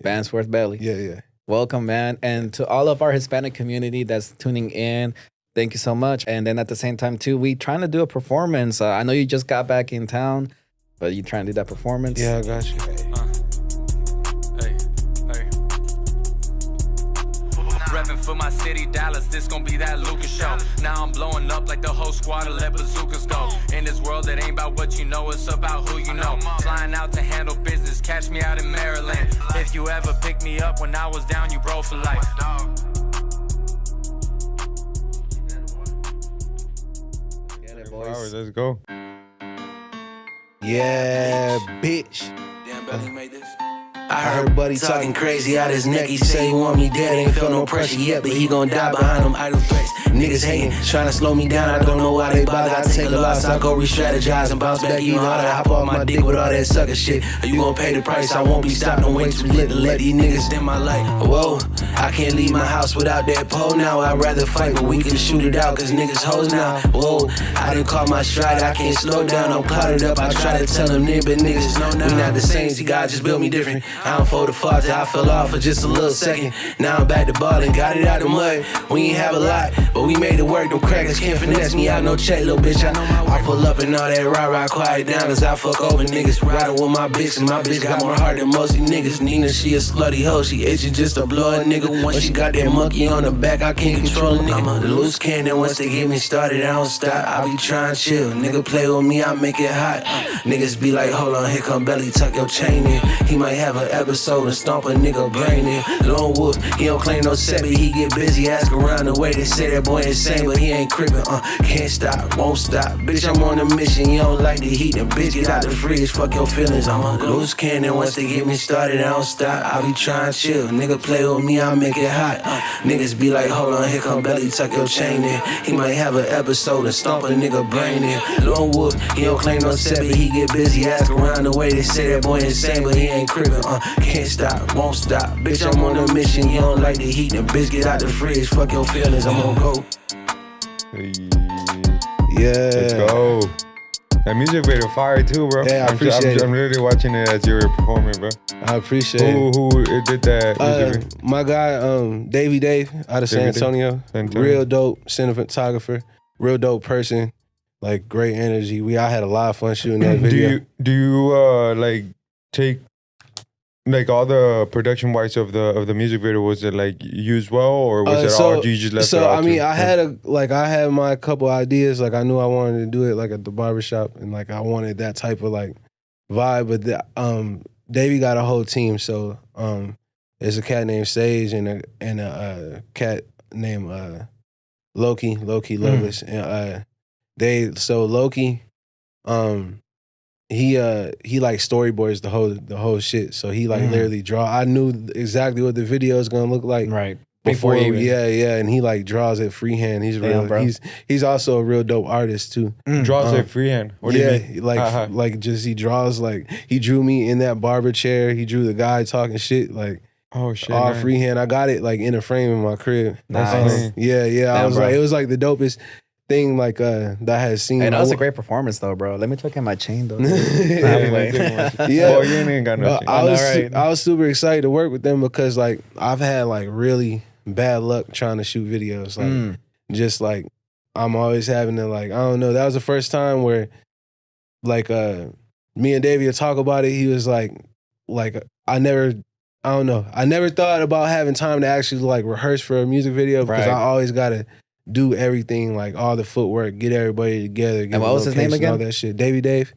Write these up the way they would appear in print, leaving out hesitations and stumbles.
Bamsworth Belli. Yeah. Welcome, man. And to all of our Hispanic community that's tuning in, thank you so much. And then at the same time, too, we trying to do a performance. I know you just got back in town, but you trying to do that performance? Yeah, I got you. Reppin' for my city, Dallas, this gon' be that Lucas show. Now I'm blowing up like the whole squad to let bazookas go. In this world, it ain't about what you know, it's about who you know. Flying out to handle business, catch me out in Maryland. If you ever picked me up when I was down, you bro for life. Get it, Flowers, let's go. Yeah, bitch. Damn, Belly made this. I heard Buddy talking crazy out his neck. He say he want me dead, ain't feel no pressure yet, but he gon' die behind them idle threats. Niggas hating, trying to slow me down. I don't know why they bother. I take a loss, I go re-strategize and bounce back even harder. Hop off my dick with all that sucker shit. You gon' pay the price? I won't be stopped. Don't wait too lit to let these niggas in my light. Whoa, I can't leave my house without that pole now. I'd rather fight, but we can shoot it out, cause niggas hoes now. Whoa, I done caught my stride, I can't slow down. I'm clouded up, I try to tell them but niggas know now. We not the same, see God just built me different. I don't fold the fall till I fell off for just a little second. Now I'm back to ballin', got it out the mud. We ain't have a lot, but we made it work. Them crackers can't finesse me out, no check, little bitch. I know my way. I pull up and all that rah-rah quiet down, cause I fuck over niggas. Riding with my bitch, and my bitch got more heart than most these niggas. Nina, she a slutty hoe, she itching just to blow a nigga. Once she got that monkey on the back, I can't control a nigga. I'm a loose cannon, once they get me started, I don't stop. I be trying to chill, nigga play with me, I make it hot. Niggas be like, hold on, here come Belly, tuck your chain in. He might have an episode and stomp a nigga brain in. Lone Wolf, he don't claim no set, but he get busy. Ask around the way they say that boy insane, but he ain't crippin'. Can't stop, won't stop. Bitch, I'm on a mission, you don't like the heat. And bitch, get out the fridge, fuck your feelings. I'm a loose cannon, once they get me started, I don't stop. I be trying to chill, nigga play with me, I make it hot. Niggas be like, hold on, here come Belly, tuck your chain in. He might have an episode and stomp a nigga brain in. Lone Wolf, he don't claim no set, but he get busy. Ask around the way they say that boy insane, but he ain't crippin'. Can't stop, won't stop. Bitch, I'm on a mission, you don't like the heat. And bitch, get out the fridge, fuck your feelings, I'm on go. Hey, Yeah. let's go. That music video fire too, bro. Yeah, I appreciate it. I'm really watching it as you were performing, bro. I appreciate it. Who did that music video? My guy, Davey Dave, out of San Antonio. Real dope cinematographer, real dope person, like great energy. I had a lot of fun shooting that video. Do you like take like all the production wise of the music video? Was it like used well, or was it all you just left it all I mean, to? I had my couple ideas. Like I knew I wanted to do it like at the barbershop, and like I wanted that type of like vibe. But Davey got a whole team, so there's a cat named Sage and a cat named Loki Loveless, and Loki, he like storyboards the whole shit. So he like literally draw. I knew exactly what the video is gonna look like Right. before. you even- Yeah, and he like draws it freehand. He's Damn, real. bro. He's also a real dope artist too. Draws it freehand. What do you mean? Like just he draws like he drew me in that barber chair. He drew the guy talking shit like Oh shit! all man. freehand. I got it like in a frame in my crib. Nice. Yeah. I Damn, was bro. like, it was like the dopest thing like that I had seen. Hey, that was a great performance, though, bro. Let me check out my chain, though. Yeah. Oh, you ain't got no. I was right. I was super excited to work with them because like I've had like really bad luck trying to shoot videos. Like just like I'm always having to like, I don't know. That was the first time where like me and Davey would talk about it. He was like I never thought about having time to actually like rehearse for a music video because Right. I always gotta do everything, like all the footwork, get everybody together. Get And what was his name location, all again? that shit. Davey Dave.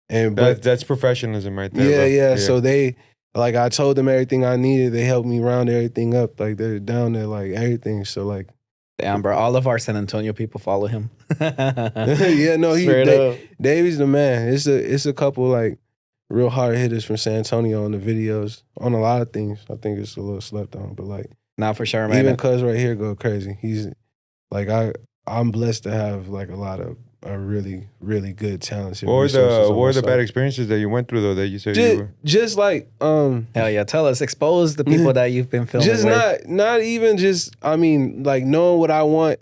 And but That's professionalism right there. yeah, bro. yeah. So they like I told them everything I needed. They helped me round everything up. Like they're down there, like everything. So like Damn, bro. All of our San Antonio people follow him. yeah, no, Straight up. Davey's the man. It's a couple like real hard hitters from San Antonio on the videos, on a lot of things. I think it's a little slept on, but like Nah, for sure, man. even Cuz right here go crazy. He's like I'm blessed to have like a lot of really, really good talents. What were the bad experiences that you went through though? That you said you were. Just like Hell yeah, tell us. Expose the people that you've been filming just with. not even just, I mean, like knowing what I want.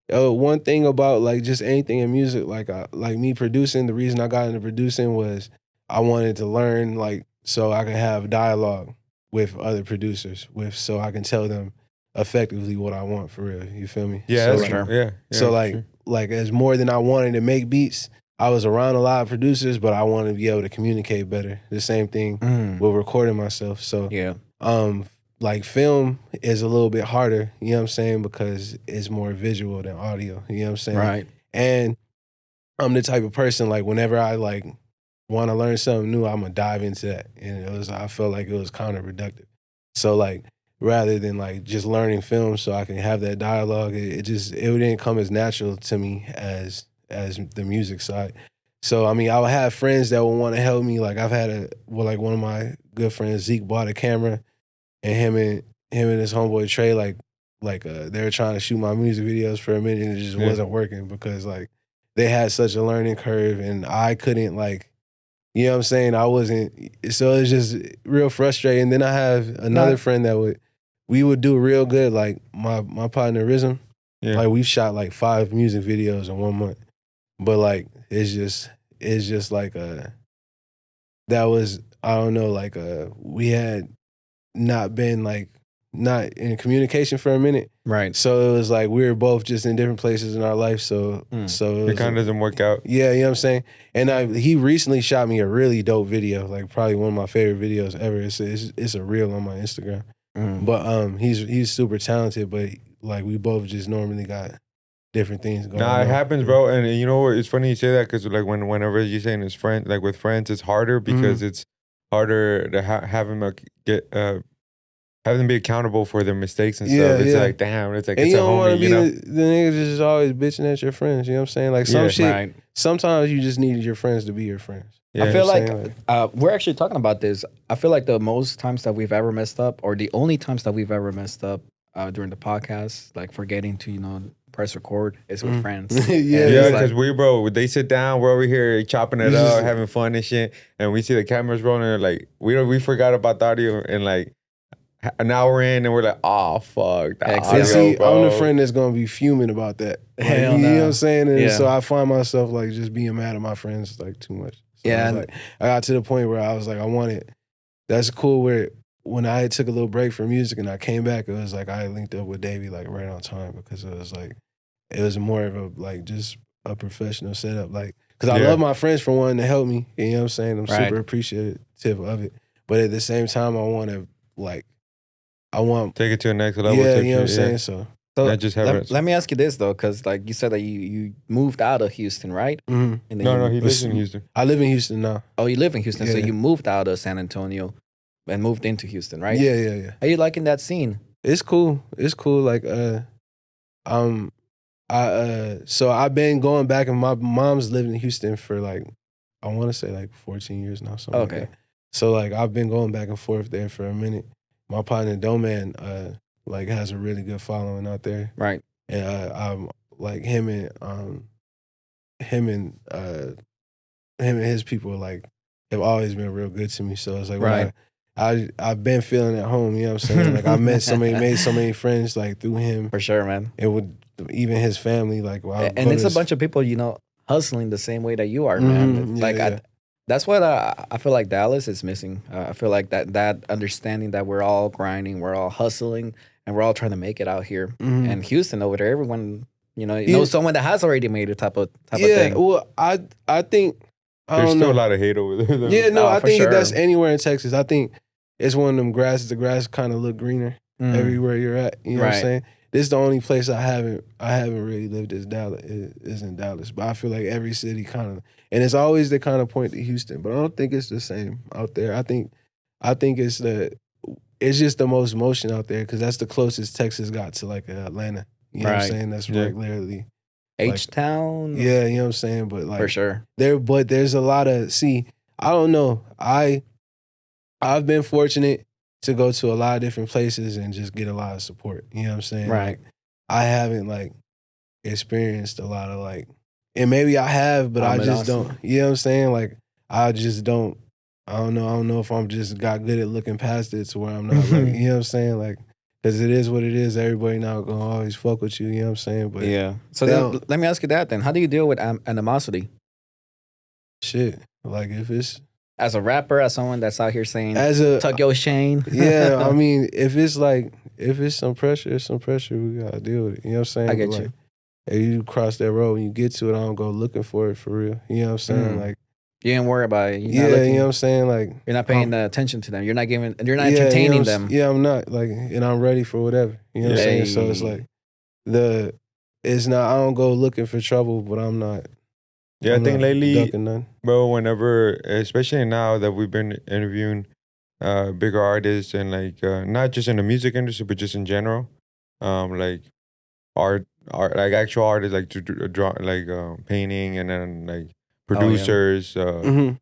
One thing about like just anything in music, like me producing, the reason I got into producing was I wanted to learn like so I could have dialogue. with other producers so I can tell them effectively what I want for real. You feel me? Yeah, so that's like, true. Yeah. So like as more than I wanted to make beats, I was around a lot of producers, but I wanted to be able to communicate better. The same thing with recording myself. So like film is a little bit harder, you know what I'm saying? Because it's more visual than audio, you know what I'm saying? Right. And I'm the type of person, like whenever I like want to learn something new, I'm gonna dive into that. And I felt like it was counterproductive. So like rather than like just learning film so I can have that dialogue, it didn't come as natural to me as the music side. So I mean, I would have friends that would want to help me. Like I've had like one of my good friends, Zeke, bought a camera, and him and his homeboy Trey, they were trying to shoot my music videos for a minute, and it just wasn't working because like they had such a learning curve, and I couldn't like, you know what I'm saying? I wasn't, so it was just real frustrating. Then I have another friend that we would do real good. Like my partner Rhythm, like we've shot like 5 music videos in 1 month, but like it's just like that was, I don't know, like we had not been like not in communication for a minute. Right. So it was like we were both just in different places in our life. So it kind of doesn't work out. Yeah, you know what I'm saying? And he recently shot me a really dope video, like probably one of my favorite videos ever. It's a reel on my Instagram. But he's super talented, but like we both just normally got different things going on. Nah, it happens, bro. And you know what? It's funny you say that because like whenever you're saying it's friends, like with friends, it's harder because it's harder to have them have them be accountable for their mistakes and stuff. It's like, damn, it's like, and it's you a don't want homie, to be you know? the nigga just always bitching at your friends, you know what I'm saying? Like some shit, right. Sometimes you just need your friends to be your friends. Yeah. I feel like we're actually talking about this. I feel like the most times that we've ever messed up, or the only times that we've ever messed up during the podcast, like forgetting to, press record, is with friends. Yeah, because they sit down, we're over here chopping it up, having fun and shit, and we see the cameras rolling, like, we forgot about the audio, and like, an hour in, and we're like, oh, fuck. Exactly. See, I'm the friend that's going to be fuming about that. Like, you know what I'm saying? And so I find myself, like, just being mad at my friends, like, too much. So I got to the point where I was like, that's cool where when I took a little break from music and I came back, it was like I linked up with Davey, like, right on time because it was like, it was more of a, like, just a professional setup. Like, because I love my friends for wanting to help me. You know what I'm saying? I'm super appreciative of it. But at the same time, I want take it to the next level. Yeah, you know what I'm saying? So not just let me ask you this though, because like you said that you moved out of Houston, right? Mm-hmm. And then he lives in Houston. I live in Houston now. Oh, you live in Houston, so you moved out of San Antonio and moved into Houston, right? Yeah. How you liking that scene? It's cool. Like so I've been going back, and my mom's lived in Houston for like, I want to say like 14 years now, something like that. So like I've been going back and forth there for a minute. My partner Doman like has a really good following out there, right? And I'm like him and his people like have always been real good to me. So it's like right. I've been feeling at home. You know what I'm saying? Like I made so many friends like through him for sure, man. And with even his family, like and it's a bunch of people hustling the same way that you are, man. That's what I feel like Dallas is missing. I feel like that understanding that we're all grinding, we're all hustling, and we're all trying to make it out here. And Houston over there, everyone, knows someone that has already made it type of thing. Yeah, well, I think there's still a lot of hate over there. Yeah, no, I think that's anywhere in Texas. I think it's one of them the grass kind of look greener everywhere you're at. You know what I'm saying? This is the only place I haven't really lived is Dallas, is in Dallas. But I feel like every city kind of, and it's always the kind of point to Houston. But I don't think it's the same out there. I think it's just the most motion out there because that's the closest Texas got to like Atlanta. You know what I'm saying? That's like literally H-Town. Yeah, you know what I'm saying? But like for sure. But there's a lot of I don't know. I've been fortunate to go to a lot of different places and just get a lot of support. You know what I'm saying? Right. Like, I haven't like experienced a lot of like, and maybe I have, but I just don't. You know what I'm saying? Like I just don't. I don't know if I'm just got good at looking past it to where I'm not like, you know what I'm saying? Like, because it is what it is. Everybody not gonna always fuck with you. You know what I'm saying? But yeah. So then, let me ask you that then. How do you deal with animosity? Shit. Like if it's As a rapper, as someone that's out here saying, As a tuck your Shane. yeah, I mean, if it's some pressure, it's some pressure. We gotta deal with it. You know what I'm saying? I get But, you. like, if you cross that road and you get to it, I don't go looking for it for real. You know what I'm saying? Like, You ain't worry about it. You're yeah, not looking, you know what I'm saying? Like, you're not paying attention to them. You're not giving. You're not yeah, entertaining you know them. Yeah, I'm not. Like, and I'm ready for whatever. You know what I'm saying? So it's like it's not. I don't go looking for trouble, but I'm not. Yeah, I'm I think not lately, ducking none. bro, whenever, especially now that we've been interviewing bigger artists and like not just in the music industry, but just in general, like art, like actual artists, like to draw, like painting, and then like producers, fucking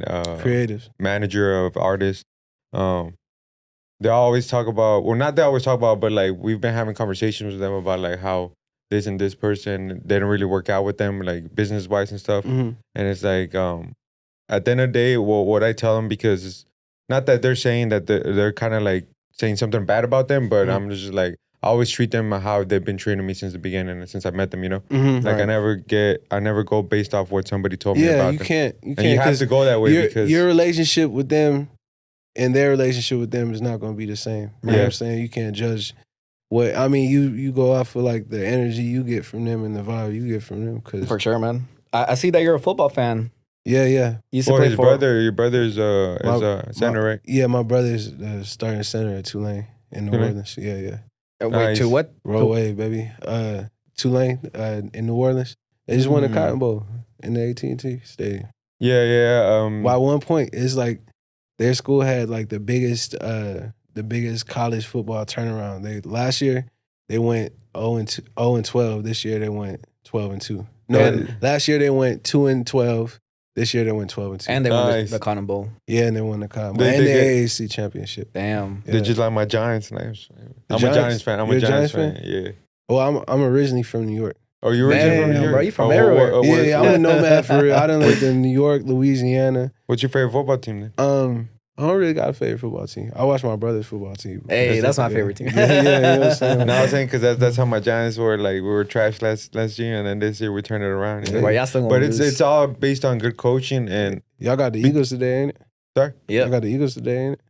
Creatives. manager of artists. They always talk about, well, not they always talk about, but like we've been having conversations with them about like how this and this person, they don't really work out with them, like business wise and stuff. And it's like, at the end of the day, what I tell them, because it's not that they're saying that they're kind of like saying something bad about them, but I'm just like, I always treat them how they've been treating me since the beginning and since I met them, you know? Like I never go based off what somebody told me about them. You can't. And you have to go that way because your relationship with them and their relationship with them is not going to be the same. You know what I'm saying? You can't judge what, I mean, you go off for like the energy you get from them and the vibe you get from them. For sure, man. I see that you're a football fan. Yeah. You used to well, play his for brother, your brother's is a center, right? Yeah, my brother's starting center at Tulane in New Orleans. Yeah. Wait, Nice. to what? Roll wave, baby. Tulane in New Orleans. They just won the Cotton Bowl in the AT&T Stadium. Yeah. By one point, it's like their school had like the biggest college football turnaround. Last year they went 0-12. This year they went 12-2. No, last year they went 2-12. This year they went 12-2. And they won the Cotton Bowl. Yeah, and they won the Cotton Bowl. And the AAC championship. Damn. Yeah. They just like my Giants. I'm a Giants? Giants fan. I'm You're a Giants fan. Yeah. Well, I'm originally from New York. Oh, you originally from New York? Bro, you from everywhere. Yeah, I'm a nomad for real. I done lived in New York, Louisiana. What's your favorite football team then? I don't really got a favorite football team. I watch my brother's football team. Hey, that's my favorite team. Yeah, you know what I'm saying? No, I was saying because that's how my Giants were. Like we were trash last year, and then this year we turned it around. Well, y'all still but gonna it's lose. all based on good coaching and Y'all got the Eagles today, ain't it? sorry. Yeah. Y'all got the Eagles today, ain't it?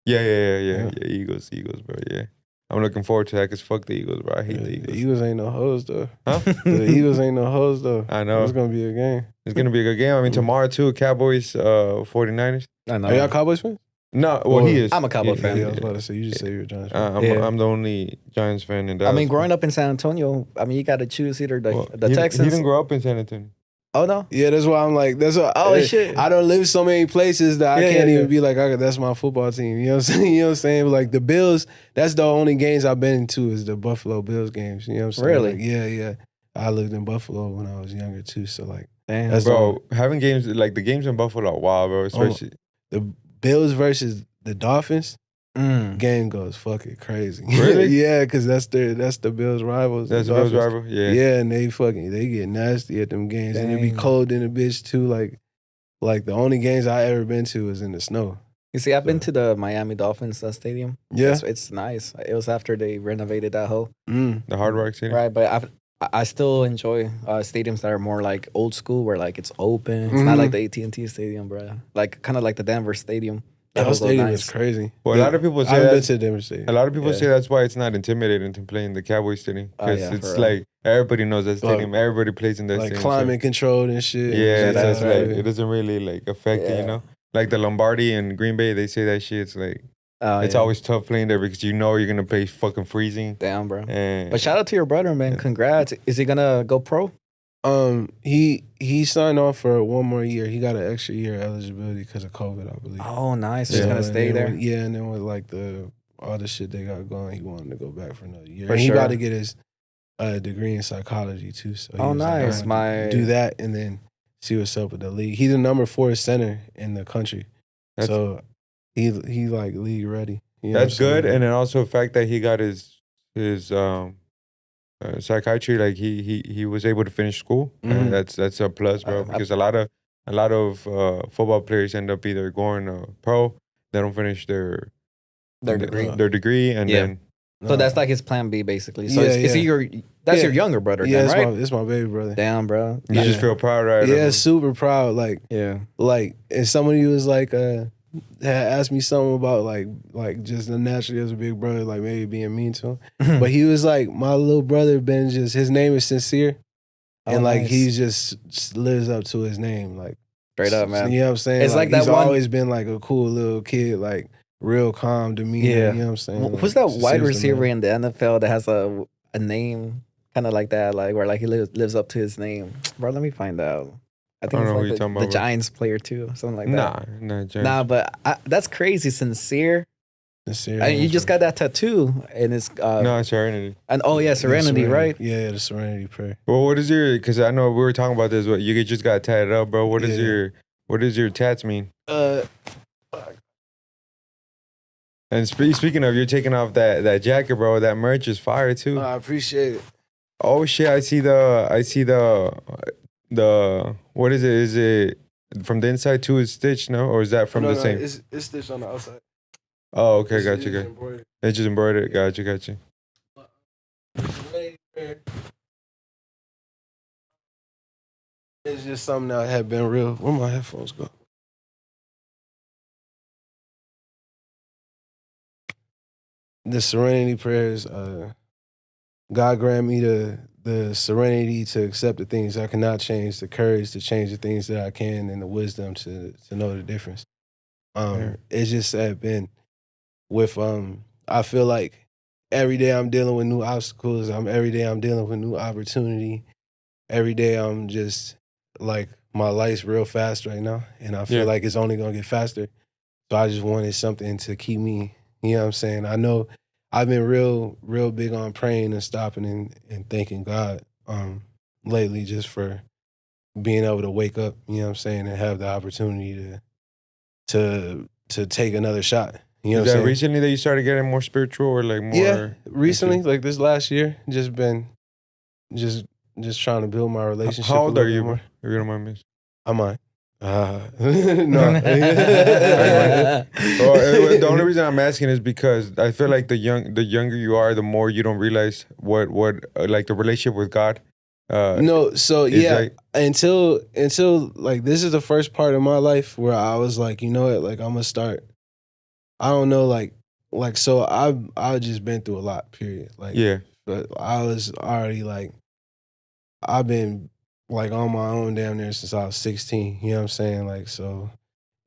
Yeah. Eagles, bro. Yeah, I'm looking forward to that because fuck the Eagles, bro. I hate the The Eagles. Eagles ain't no hoes though. Huh? The Eagles ain't no hoes though. I know. It's gonna be a game. It's gonna be a good game. I mean, tomorrow too, Cowboys, 49ers. I know. Are y'all Cowboys fans? No, well, he is. I'm a Cowboy fan. Yeah, I was about to say you just say you're a Giants fan. I'm the only Giants fan in Dallas. I mean, growing up in San Antonio, I mean, you got to choose either the he, Texans. He didn't grow up in San Antonio. Oh, no? Yeah, that's why I'm like, that's what. Oh, shit. I don't live so many places that I can't yeah. even be like, that's my football team. You know what I'm saying? You know what I'm saying? Like the Bills, that's the only games I've been to is the Buffalo Bills games. You know what I'm saying? Really? Like, yeah. I lived in Buffalo when I was younger too. So like, Damn. that's Bro, having games like the games in Buffalo are wild, bro. Especially the Bills versus the Dolphins. Mm. Game goes fucking crazy. Really? Yeah, because that's the Bills rivals. that's the Bills rival. Yeah. Yeah, and they get nasty at them games, and it be Dang. cold in the bitch too. Like the only games I ever been to is in the snow. You see, I've been to the Miami Dolphins stadium. Yeah. It's nice. It was after they renovated that whole. The Hard Rock Stadium. Right, but I still enjoy stadiums that are more like old school, where like it's open. It's not like the AT&T Stadium, bro. Like kind of like the Denver Stadium. That was stadium nice. is crazy. Well, a lot of people I say haven't been that. to Denver Stadium. A lot of people Yeah. say that's why it's not intimidating to play in the Cowboys Stadium because yeah, it's for real. like everybody knows that stadium. Everybody plays in that Like stadium. climate controlled and shit. Yeah, it's that's just right. like it doesn't really like affect you, Yeah. you know. Like the Lombardi and Green Bay, they say that shit. It's like it's Yeah. always tough playing there because you know you're gonna play fucking freezing. Damn, bro. And But shout out to your brother, man. Congrats. Is he gonna go pro? He signed on for one more year. He got an extra year eligibility because of COVID, I believe. Oh, nice. He's So, gonna and stay then there. and then with like all the shit they got going, he wanted to go back for another year. For And he sure. about to get his degree in psychology too. So he Oh, was like, nice. I'm gonna do that and then see what's up with the league. He's the number 4 center in the country, so he like league ready. You know that's what I'm good. saying? And then also the fact that he got his psychiatry, like he was able to finish school. And that's a plus, bro. Because a lot of football players end up either going pro, they don't finish their Their degree. and Yeah. then So that's like his plan B, basically. So Yeah, is he your? That's Yeah. your younger brother, Yeah, then, right? it's my baby brother. Damn, bro. You just feel proud, right? Yeah, super proud. Like, Yeah. and somebody was like, had asked me something about like just naturally as a big brother, like maybe being mean to him. But he was like, my little brother been his name is Sincere. And like nice. he just lives up to his name. Like Straight up, man. You know what I'm saying? It's like that he's one- always been like a cool little kid, like real calm demeanor. Yeah. You know what I'm saying? Who's Like, that wide Sincer's the receiver man. in the NFL that has a name kind of like that, like where like he lives up to his name? Bro, let me find out. I think don't know it's who like you're talking the about, bro. Giants player too, something like that. Nah, James. Nah, but that's crazy. Sincere. Sincere. And you just got that tattoo, and it's No, it's Serenity. and oh yeah, Serenity, right? Yeah, the Serenity prayer. Well, what is your? Because I know we were talking about this. What you just got tatted up, bro? What is Yeah. What does your tats mean? Uh, And speaking of, you're taking off that jacket, bro. That merch is fire too. I appreciate it. Oh shit! I see the what is it? Is it from the inside too? Is stitched? No, or is that from the same? It's stitched on the outside. Oh, okay, It's gotcha. embroidered. It's just embroidered. Gotcha. It's just something that had been real. Where my headphones go? The Serenity prayers. God grant me the serenity to accept the things I cannot change, the courage to change the things that I can, and the wisdom to know the difference. It's just been with I feel like every day I'm dealing with new obstacles. Every day I'm dealing with new opportunity. Every day I'm just like my life's real fast right now, and I feel like it's only gonna get faster. So I just wanted something to keep me. You know what I'm saying? I know I've been real big on praying and stopping and thanking God lately, just for being able to wake up. You know what I'm saying, and have the opportunity to take another shot. You know Is what I'm that saying? recently that you started getting more spiritual or like more? Yeah, recently, like this last year, just been just trying to build my relationship. How old a are little you, bit bro? more. If you don't mind me. Am I? No. Well, the only reason I'm asking is because I feel like the younger you are, the more you don't realize what like the relationship with God. No, so is yeah, like- until like this is the first part of my life where I was like, you know what, like I'm gonna start. I don't know, like so I've just been through a lot, period. Like yeah, but I was already like I've been like on my own damn near since I was 16. You know what I'm saying? Like so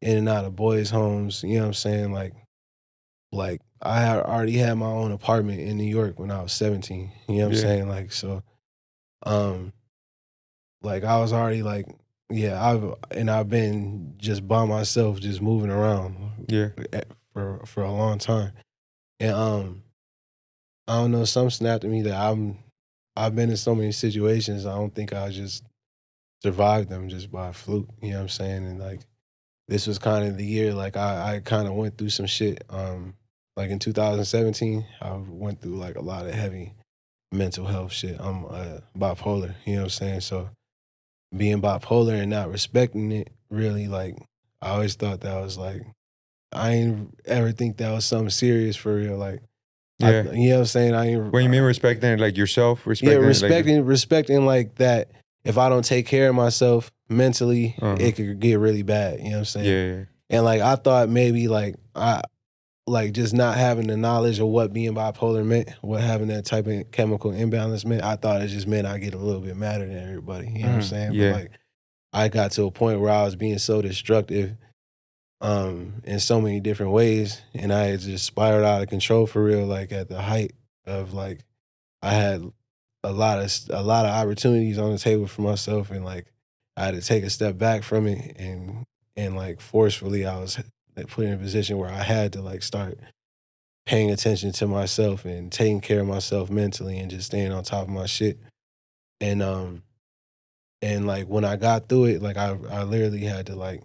in and out of boys' homes, you know what I'm saying? Like I had already had my own apartment in New York when I was 17. You know what I'm Yeah. saying? Like so like I was already like, yeah, I've been just by myself, just moving around yeah. for a long time. And I don't know, something snapped at me that I've been in so many situations, I don't think I just survived them just by a fluke. You know what I'm saying? And like this was kind of the year like I kind of went through some shit. Like in 2017, I went through like a lot of heavy mental health shit. I'm bipolar, you know what I'm saying? So being bipolar and not respecting it, really, like I always thought that was like I ain't ever think that was something serious for real. Like Yeah. you know what I'm saying? I ain't When you mean respecting it, like yourself, respecting yeah, it, respecting like that if I don't take care of myself mentally, Uh-huh. it could get really bad. You know what I'm like, saying? yeah. And like I thought maybe like I like just not having the knowledge of what being bipolar meant, what having that type of chemical imbalance meant, I thought it just meant I get a little bit madder than everybody. You know what I'm saying? Yeah. But like I got to a point where I was being so destructive in so many different ways, and I had just spiraled out of control for real, like at the height of like I had a lot of opportunities on the table for myself, and like I had to take a step back from it, and like forcefully I was like put in a position where I had to like start paying attention to myself and taking care of myself mentally and just staying on top of my shit. And like when I got through it, like I literally had to like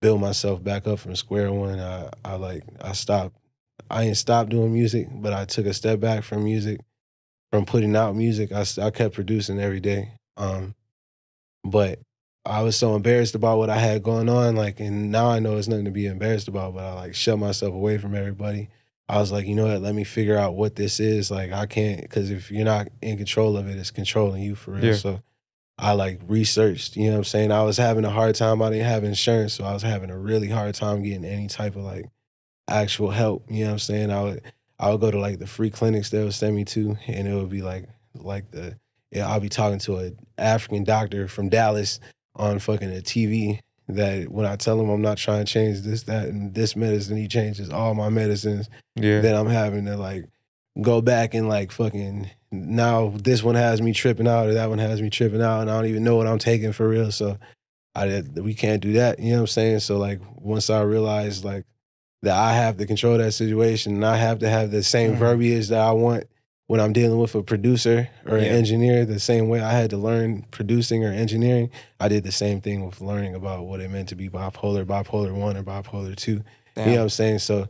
build myself back up from square one. I stopped. I didn't stop doing music, but I took a step back from music, from putting out music. I kept producing every day. But I was so embarrassed about what I had going on, like, and now I know it's nothing to be embarrassed about, but I like shut myself away from everybody. I was like, you know what, let me figure out what this is. Like, I can't, because if you're not in control of it, it's controlling you for real. Yeah. So I like researched, you know what I'm saying? I was having a hard time. I didn't have insurance, so I was having a really hard time getting any type of like actual help. You know what I'm saying? I would go to like the free clinics they would send me to, and it would be like I'll be talking to an African doctor from Dallas on fucking a TV that when I tell him I'm not trying to change this, that, and this medicine, he changes all my medicines. Yeah. Then I'm having to like go back and like fucking now this one has me tripping out or that one has me tripping out and I don't even know what I'm taking for real. So we can't do that. You know what I'm saying? So like once I realized like that I have to control that situation and I have to have the same verbiage that I want when I'm dealing with a producer or an engineer, the same way I had to learn producing or engineering, I did the same thing with learning about what it meant to be bipolar 1 or bipolar 2. Damn. You know what I'm saying? So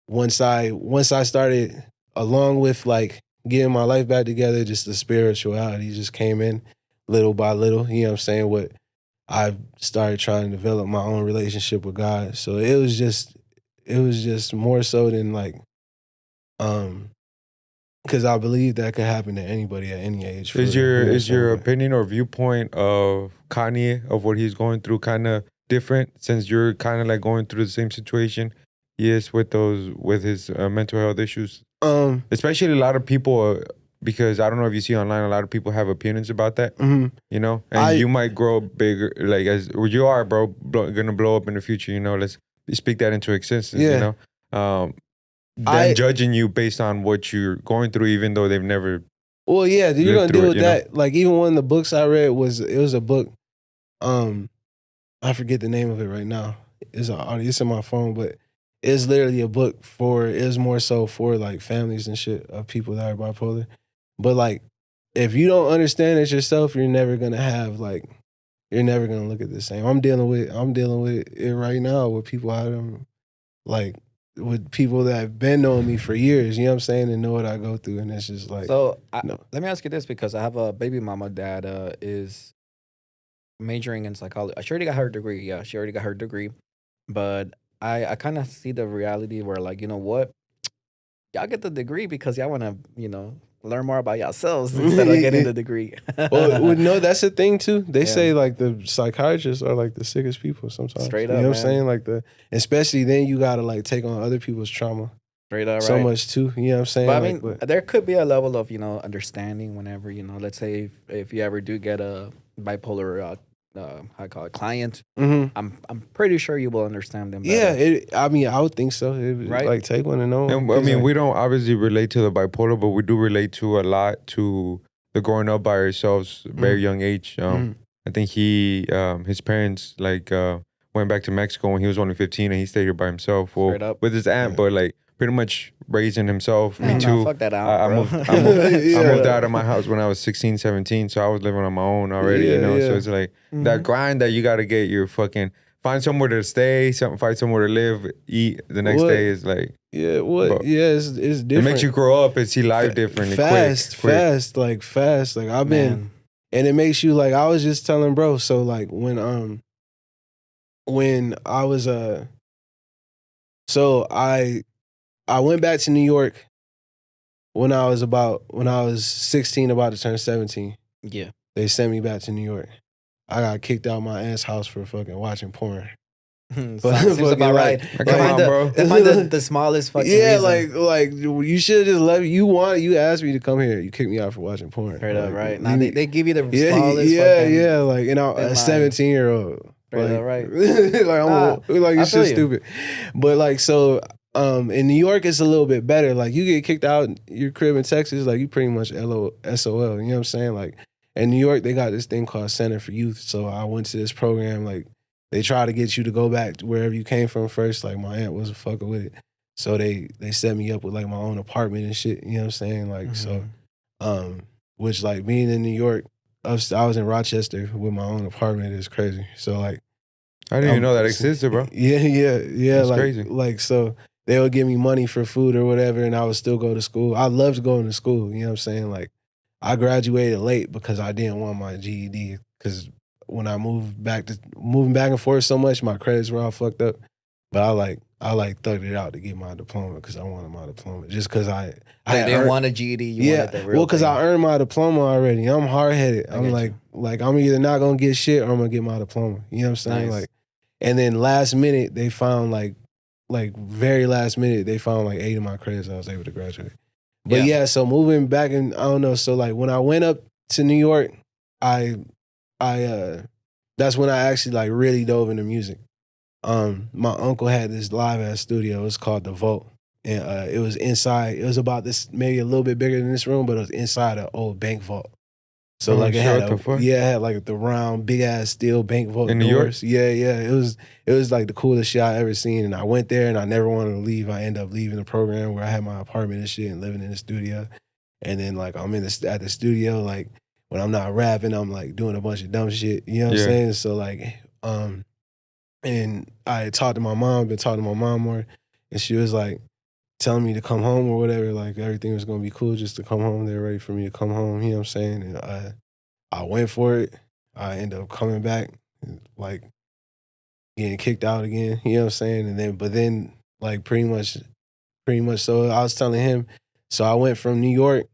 once I started, along with like getting my life back together, just the spirituality just came in little by little. You know what I'm saying? What I started trying to develop my own relationship with God. So it was just more so than like, because I believe that could happen to anybody at any age. Is your opinion or viewpoint of Kanye, of what he's going through, kind of different since you're kind of like going through the same situation he is with his mental health issues? Especially a lot of people, because I don't know if you see online, a lot of people have opinions about that. Mm-hmm. You know, and you might grow bigger, like as you are, bro, gonna blow up in the future. You know, let's speak that into existence. Yeah. You know, them judging you based on what you're going through, even though they've never. Well, yeah, you're gonna deal with that. Know? Like even one of the books I read was a book. I forget the name of it right now. It's in my phone, but it's literally a book it's more so for like families and shit of people that are bipolar. But like, if you don't understand it yourself, you're never gonna look at the same. I'm dealing with it right now with people with people that have been knowing me for years, you know what I'm saying, and know what I go through, and it's just like. So let me ask you this, because I have a baby mama that is majoring in psychology. She already got her degree. Yeah, she already got her degree, but I kind of see the reality where like, you know what, y'all get the degree because y'all want to, you know, learn more about yourselves instead of getting the degree. well, no, that's the thing too. They say like the psychiatrists are like the sickest people sometimes. Straight up, you know what man. I'm saying? Like especially then you gotta like take on other people's trauma. Straight up, so right. much too. You know what I'm saying? But I mean, there could be a level of, you know, understanding whenever, you know, let's say if you ever do get a bipolar how I call it, client, I'm pretty sure you will understand them better. Yeah, I mean, I would think so. Right? Like take one and know. And, I mean, we don't obviously relate to the bipolar, but we do relate to a lot to the growing up by ourselves, very young age. I think his parents like went back to Mexico when he was only 15, and he stayed here by himself. Well, with his aunt, but like pretty much raising himself. Me too. Fuck that out, I bro. moved out of my house when I was 16, 17, so I was living on my own already, you know. So it's like that grind that you got to get your fucking find somewhere to stay, find somewhere to live, eat. The next day is like it's different. It makes you grow up and see life differently. Fast. Like I've been, and it makes you like I was just telling bro. So like when I was so I went back to New York when I was 16, about to turn 17. Yeah. They sent me back to New York. I got kicked out of my aunt's house for fucking watching porn. Seems about right. Come on, bro. They find the smallest fucking reason. like you should have just let me. You asked me to come here. You kicked me out for watching porn. Straight up, like, right? Now they give you the smallest like, and I'm a 17-year-old. Straight like, up, right. like it's just stupid. But like so in New York it's a little bit better. Like you get kicked out your crib in Texas, like you pretty much SOL. You know what I'm saying? Like in New York they got this thing called Center for Youth. So I went to this program, like they try to get you to go back to wherever you came from first. Like my aunt wasn't fucking with it. So they set me up with like my own apartment and shit. You know what I'm saying? Like so which like being in New York, I was in Rochester with my own apartment is crazy. So like I didn't even know that existed, bro. Yeah. That's like, crazy. Like so they would give me money for food or whatever, and I would still go to school. I loved going to school. You know what I'm saying? Like I graduated late because I didn't want my GED. Because when I moving back and forth so much, my credits were all fucked up. But I like thugged it out to get my diploma because I wanted my diploma. Just because I They didn't earned, want a GED. You wanted the real well, because thing. I earned my diploma already. I'm hard headed. I'm get like I'm either not gonna get shit or I'm gonna get my diploma. You know what I'm saying? Nice. Like, and then last minute they found like very last minute they found like 8 of my credits. I was able to graduate. But yeah, so moving back and I don't know. So like when I went up to New York, I that's when I actually like really dove into music. My uncle had this live ass studio. It was called The Vault. And it was inside. It was about this, maybe a little bit bigger than this room, but it was inside an old bank vault. So like it had it had like the round, big ass steel bank vault in doors. New York. Yeah. It was like the coolest shit I ever seen. And I went there and I never wanted to leave. I ended up leaving the program where I had my apartment and shit and living in the studio. And then like I'm at the studio, like when I'm not rapping, I'm like doing a bunch of dumb shit. You know what I'm saying? So like, and I had talked to my mom, been talking to my mom more, and she was like telling me to come home or whatever, like everything was gonna be cool just to come home. They were ready for me to come home, you know what I'm saying? And I went for it. I ended up coming back, like getting kicked out again, you know what I'm saying? And then like pretty much so I was telling him, so I went from New York,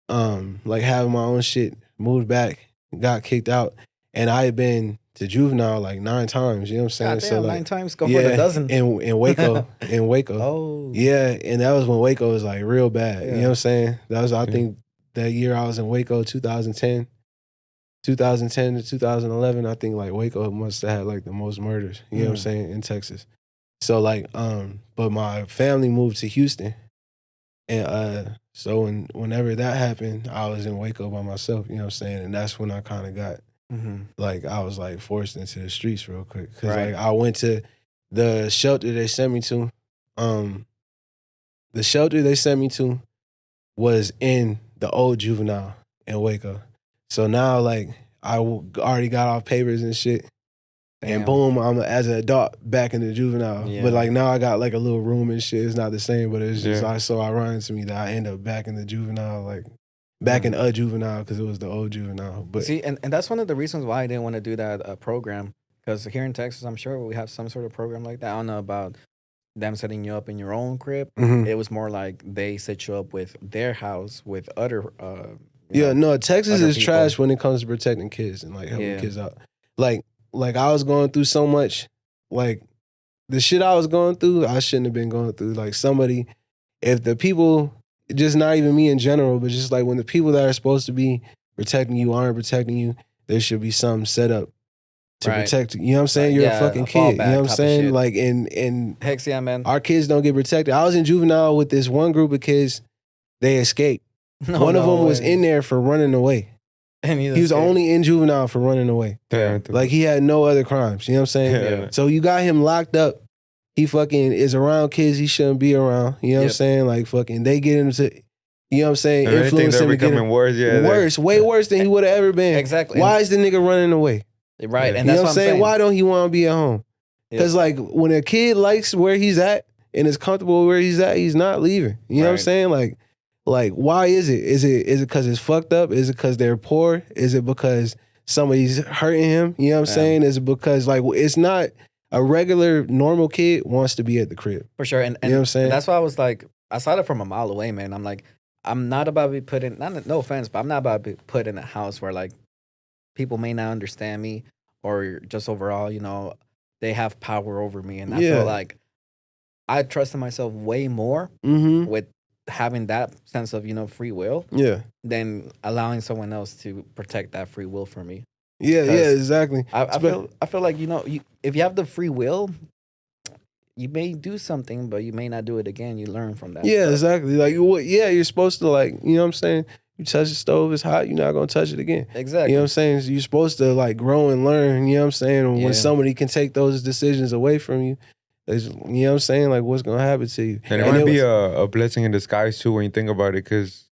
like having my own shit, moved back, got kicked out, and I had been to juvenile like 9 times, you know what I'm saying? God damn, so like 9 times, go for the dozen. In Waco, in Waco. Oh. Yeah, and that was when Waco was like real bad, you know Yeah. what I'm saying? That was, I think, that year I was in Waco, 2010 to 2011, I think like Waco must have had like the most murders, you know what I'm saying, in Texas. So like, but my family moved to Houston. And so whenever that happened, I was in Waco by myself, you know what I'm saying? And that's when I kind of got, like, I was like forced into the streets real quick. Cause like I went to the shelter they sent me to. The shelter they sent me to was in the old juvenile in Waco. So now like I already got off papers and shit. And boom, I'm as an adult back in the juvenile. Yeah. But like now I got like a little room and shit. It's not the same, but it's just like so ironic to me that I end up back in the juvenile, like back in a juvenile because it was the old juvenile. But see, and that's one of the reasons why I didn't want to do that program. Because here in Texas, I'm sure we have some sort of program like that. I don't know about them setting you up in your own crib. It was more like they set you up with their house with other. No, Texas is people. trash when it comes to protecting kids and like helping kids out. Like I was going through so much, like the shit I was going through, I shouldn't have been going through. Like somebody, if the people, just not even me in general, but just like when the people that are supposed to be protecting you aren't protecting you, there should be something set up to protect you. You know what I'm saying? You're a fucking kid. You know what I'm saying? Like and heck yeah, man. Our kids don't get protected. I was in juvenile with this one group of kids. They escaped. One of them was in there for running away. And he was only in juvenile for running away. Like he had no other crimes. You know what I'm saying? Yeah. So you got him locked up. He fucking is around kids he shouldn't be around. You know what I'm saying? Like fucking they get him to, you know what I'm saying? Influence him to get him worse, way worse than he would have ever been. Exactly. Why is the nigga running away? Right. And you that's know what I'm saying? Why don't he want to be at home? Because Yeah. like when a kid likes where he's at and is comfortable where he's at, he's not leaving. You know what I'm saying? Like, why is it? Is it because it's fucked up? Is it because they're poor? Is it because somebody's hurting him? You know what I'm saying? Is it because like it's not a regular normal kid wants to be at the crib? For sure. And you know what I'm saying? And that's why I was like, I saw it from a mile away, man. I'm like, I'm not about to be put in, no offense, but I'm not about to be put in a house where like people may not understand me or just overall, you know, they have power over me. And I feel like I trust in myself way more with having that sense of, you know, free will than allowing someone else to protect that free will for me. Yeah, exactly. I feel like, you know, if you have the free will, you may do something, but you may not do it again. You learn from that. Yeah, stuff. exactly. Like, you're supposed to like, you know what I'm saying? You touch the stove, it's hot, you're not going to touch it again. Exactly. You know what I'm saying? So you're supposed to like grow and learn, you know what I'm saying? And when somebody can take those decisions away from you, you know what I'm saying? Like, what's going to happen to you? And it might be a blessing in disguise too when you think about it, because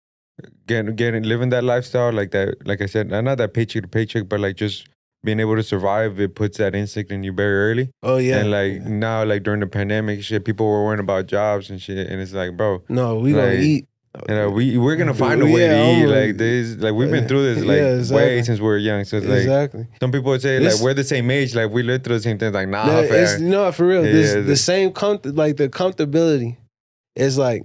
living that lifestyle like that, like I said, not that paycheck to paycheck, but like just being able to survive, it puts that instinct in you very early. Oh yeah. And like now, like during the pandemic, shit, people were worrying about jobs and shit, and it's like, bro, no, we gonna eat. And we're gonna find a way to eat. Like this, like we've been through this like way since we were young. So it's like some people would say like we're the same age, like we lived through the same thing. Like nah, fair. It's for real. The same like the comfortability is like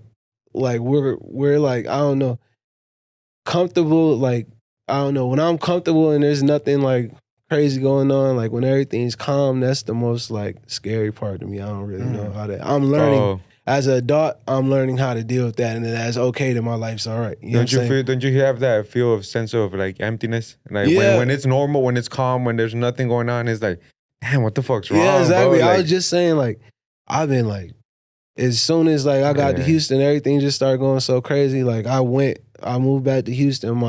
we're like I don't know comfortable. Like I don't know when I'm comfortable and there's nothing like crazy going on. Like when everything's calm, that's the most like scary part to me. I don't really know how to. I'm learning. As an adult, I'm learning how to deal with that, and that's okay that my life's all right. Don't you have that sense of like emptiness? Like when it's normal, when it's calm, when there's nothing going on, it's like, damn, what the fuck's wrong? Yeah, exactly. Bro? Like, I was just saying, like, I've been like, as soon as like I got to Houston, everything just started going so crazy. Like I moved back to Houston.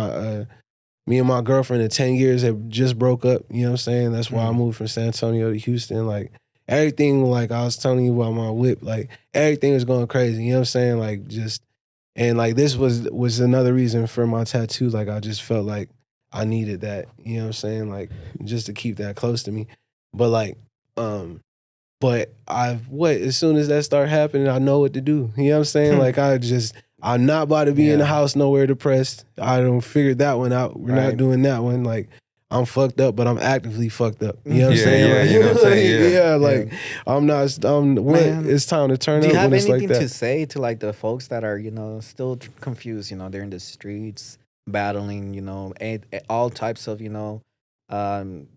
Me and my girlfriend of 10 years had just broke up. You know what I'm saying? That's why I moved from San Antonio to Houston. Like. Everything, like I was telling you about my whip, like everything was going crazy. You know what I'm saying? Like just, and like this was another reason for my tattoo. Like I just felt like I needed that. You know what I'm saying? Like just to keep that close to me. But like, as soon as that started happening, I know what to do. You know what I'm saying? Like I'm not about to be in the house nowhere depressed. I don't figure that one out. We're not doing that one. Like. I'm fucked up, but I'm actively fucked up. You know what I'm saying? Yeah, like, you know what I'm saying? Like I'm not. It's time to turn up. Do you have when anything it's like to say to like the folks that are still confused? They're in the streets battling all types of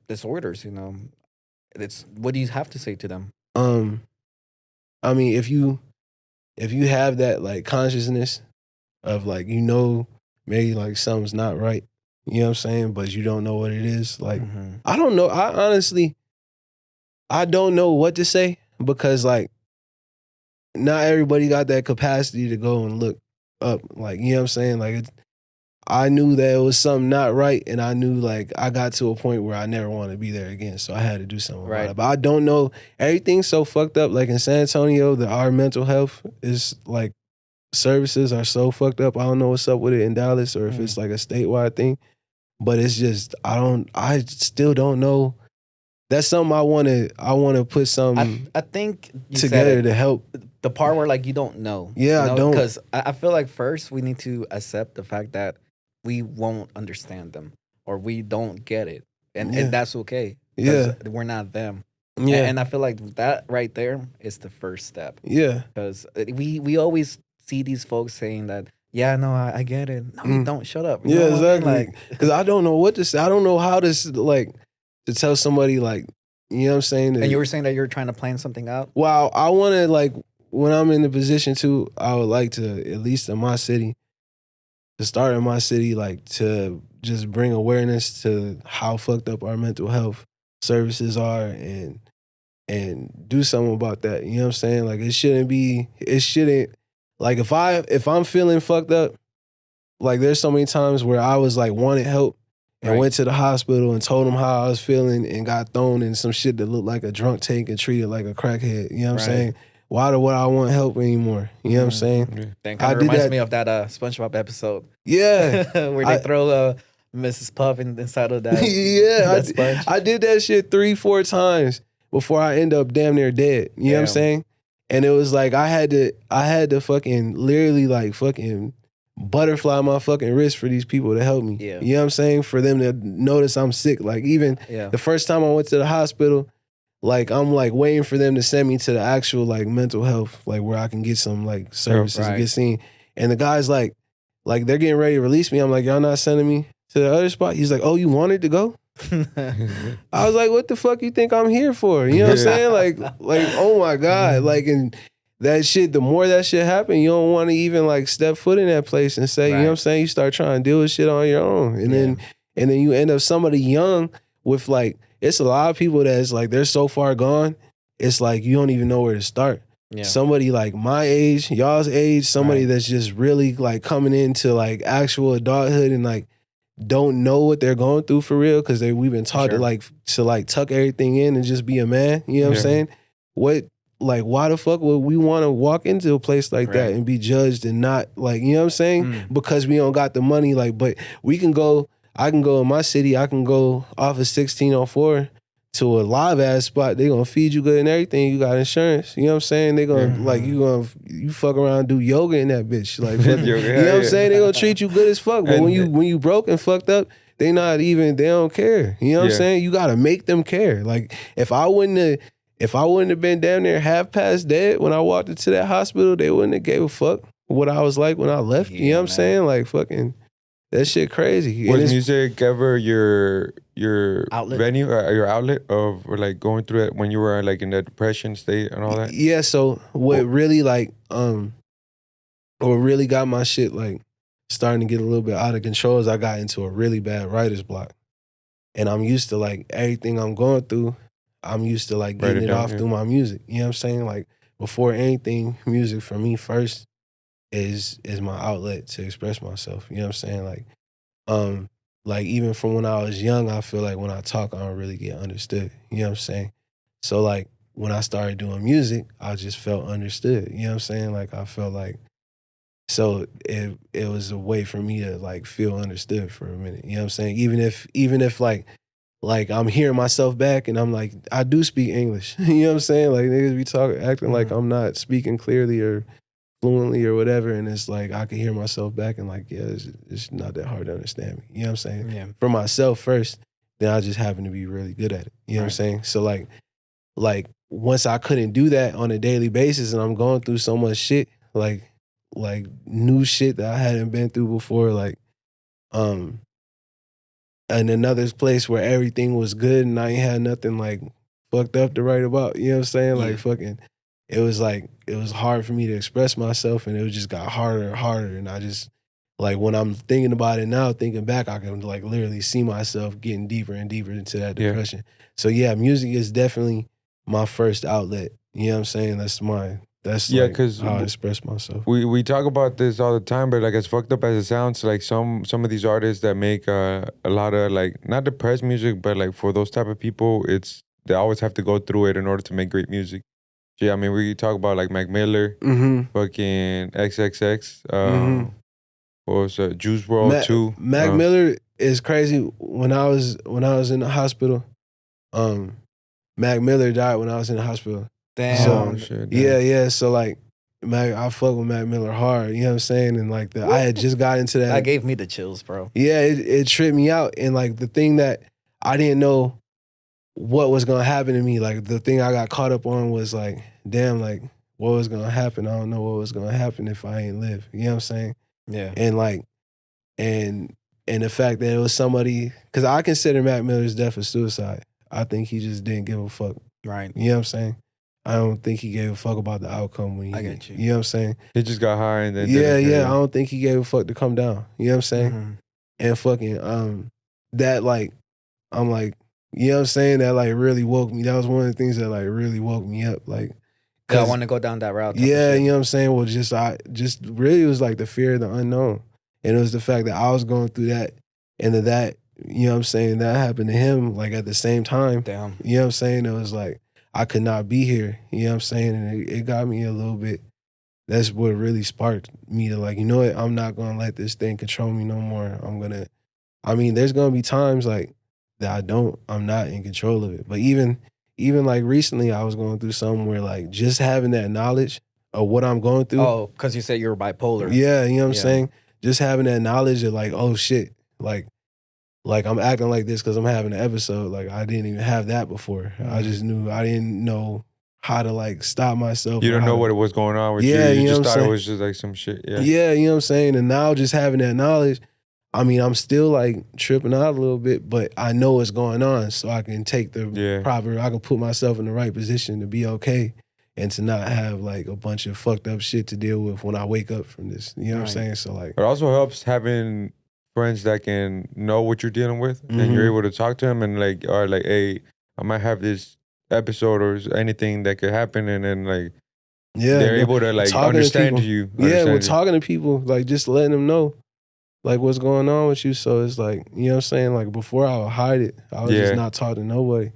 disorders. It's what do you have to say to them? I mean, if you have that like consciousness of like maybe like something's not right. You know what I'm saying? But you don't know what it is. Like, I don't know. I honestly don't know what to say because, like, not everybody got that capacity to go and look up. Like, you know what I'm saying? Like, I knew that it was something not right, and I knew, like, I got to a point where I never wanted to be there again. So I had to do something about it. But I don't know. Everything's so fucked up. Like, in San Antonio, our mental health is, like, services are so fucked up. I don't know what's up with it in Dallas or if it's, like, a statewide thing. But it's just I still don't know. That's something I want to put something I think together to help. The part where like you don't know. Yeah, I don't. Because I feel like first we need to accept the fact that we won't understand them or we don't get it. And that's okay. Yeah. We're not them. Yeah. And I feel like that right there is the first step. Yeah. Because we always see these folks saying that, yeah, no, I get it. No, you don't. Shut up. You know exactly. I mean? Like, because I don't know what to say. I don't know how to like to tell somebody like, you know what I'm saying? And you were saying that you're trying to plan something out. Well, I want to like when I'm in the position to, I would like to at least in my city, to start in my city, like to just bring awareness to how fucked up our mental health services are and do something about that. You know what I'm saying? Like it shouldn't. Like if I'm feeling fucked up, like there's so many times where I was like wanted help and went to the hospital and told them how I was feeling and got thrown in some shit that looked like a drunk tank and treated like a crackhead. You know what I'm saying? Why would I want help anymore? You know what I'm saying? That kind of reminds me of that SpongeBob episode. Yeah. Where they throw Mrs. Puff inside of that. that sponge. I did that shit 3-4 times before I end up damn near dead. You know what I'm saying? And it was like I had to fucking literally like fucking butterfly my fucking wrist for these people to help me. Yeah. You know what I'm saying? For them to notice I'm sick. Like even the first time I went to the hospital, like I'm like waiting for them to send me to the actual like mental health, like where I can get some like services and get seen. And the guy's like they're getting ready to release me. I'm like, y'all not sending me to the other spot? He's like, oh, you wanted to go? I was like, what the fuck you think I'm here for? You know what I'm saying? Like, oh my God. Like, and that shit, the more that shit happen, you don't want to even like step foot in that place and say, you know what I'm saying? You start trying to deal with shit on your own. And then you end up somebody young with like, it's a lot of people that's like, they're so far gone. It's like, you don't even know where to start. Yeah. Somebody like my age, y'all's age, somebody that's just really like coming into like actual adulthood and like, don't know what they're going through for real because we've been taught to tuck everything in and just be a man. You know what I'm saying? Why the fuck would we want to walk into a place like that and be judged and not like, you know what I'm saying? Because we don't got the money. Like, but I can go in my city, I can go off of 1604 to a live ass spot, they gonna feed you good and everything. You got insurance. You know what I'm saying? They gonna like you fuck around and do yoga in that bitch. Like fucking, Yoga, you know what I'm saying? They gonna treat you good as fuck. But And when you broke and fucked up, they don't care. You know what I'm saying? You gotta make them care. Like if I wouldn't have been down there half past dead when I walked into that hospital, they wouldn't have gave a fuck what I was like when I left. You know what I'm saying? Like fucking that shit crazy. Was music ever your Outlet? venue or your outlet of or like going through it when you were like in that depression state and all that? Yeah, so what really like what really got my shit like starting to get a little bit out of control is I got into a really bad writer's block. And I'm used to like everything I'm going through, I'm used to like getting it off through my music. You know what I'm saying? Like before anything, music for me first is my outlet to express myself. You know what I'm saying? Like even from when I was young, I feel like when I talk, I don't really get understood. You know what I'm saying? So like when I started doing music, I just felt understood. You know what I'm saying? Like I felt like, so it was a way for me to like feel understood for a minute. You know what I'm saying? Even if like I'm hearing myself back and I'm like, I do speak English. You know what I'm saying? Like niggas be acting like I'm not speaking clearly or fluently or whatever, and it's like I can hear myself back and like, yeah, it's not that hard to understand me. You know what I'm saying? Yeah. For myself first, then I just happen to be really good at it. You know what I'm saying? So like once I couldn't do that on a daily basis and I'm going through so much shit, like new shit that I hadn't been through before, like and another place where everything was good and I ain't had nothing like fucked up to write about. You know what I'm saying? Like fucking it was hard for me to express myself and it just got harder and harder. And I just, like when I'm thinking about it now, thinking back, I can like literally see myself getting deeper and deeper into that depression. So yeah, music is definitely my first outlet. You know what I'm saying? That's like how I express myself. We talk about this all the time, but like as fucked up as it sounds, like some of these artists that make a lot of like not depressed music, but like for those type of people, they always have to go through it in order to make great music. Yeah, I mean, we talk about like Mac Miller, fucking XXX, what was Juice WRLD too. Mac Miller is crazy. When I was in the hospital, Mac Miller died when I was in the hospital. Damn. So, shit, yeah. So like, I fuck with Mac Miller hard. You know what I'm saying? And like, I had just got into that. That gave me the chills, bro. Yeah, it tripped me out. And like the thing that I didn't know what was gonna happen to me, like the thing I got caught up on was like, damn, like what was gonna happen? I don't know what was gonna happen if I ain't live. You know what I'm saying? Yeah. And like, and the fact that it was somebody, because I consider Mac Miller's death a suicide. I think he just didn't give a fuck. Right. You know what I'm saying? I don't think he gave a fuck about the outcome when he. I get you. You know what I'm saying? He just got high and then yeah. I don't think he gave a fuck to come down. You know what I'm saying? Mm-hmm. And fucking that like, I'm like, you know what I'm saying? That like really woke me. That was one of the things that like really woke me up. Like, I want to go down that route. Yeah, you know what I'm saying? Well, just really it was like the fear of the unknown. And it was the fact that I was going through that and that, you know what I'm saying, that happened to him like at the same time. Damn. You know what I'm saying? It was like, I could not be here. You know what I'm saying? And it got me a little bit. That's what really sparked me to like, you know what? I'm not going to let this thing control me no more. There's going to be times like that I'm not in control of it. But even like recently, I was going through something where like just having that knowledge of what I'm going through. Oh, because you said you were bipolar. Yeah, you know what I'm saying? Just having that knowledge of like, oh shit, like I'm acting like this because I'm having an episode. Like I didn't even have that before. I just knew I didn't know how to like stop myself. You don't know what was going on with you. You just thought it was just like some shit. Yeah, you know what I'm saying? And now just having that knowledge, I'm still like tripping out a little bit, but I know what's going on, so I can take the proper, I can put myself in the right position to be okay and to not have like a bunch of fucked up shit to deal with when I wake up from this. You know what I'm saying? So like, it also helps having friends that can know what you're dealing with and you're able to talk to them and like, or like, hey, I might have this episode or anything that could happen, and then like, they're able to like understand you. We're talking to people, like just letting them know like what's going on with you. So it's like, you know what I'm saying? Like before I would hide it. I was just not talk to nobody.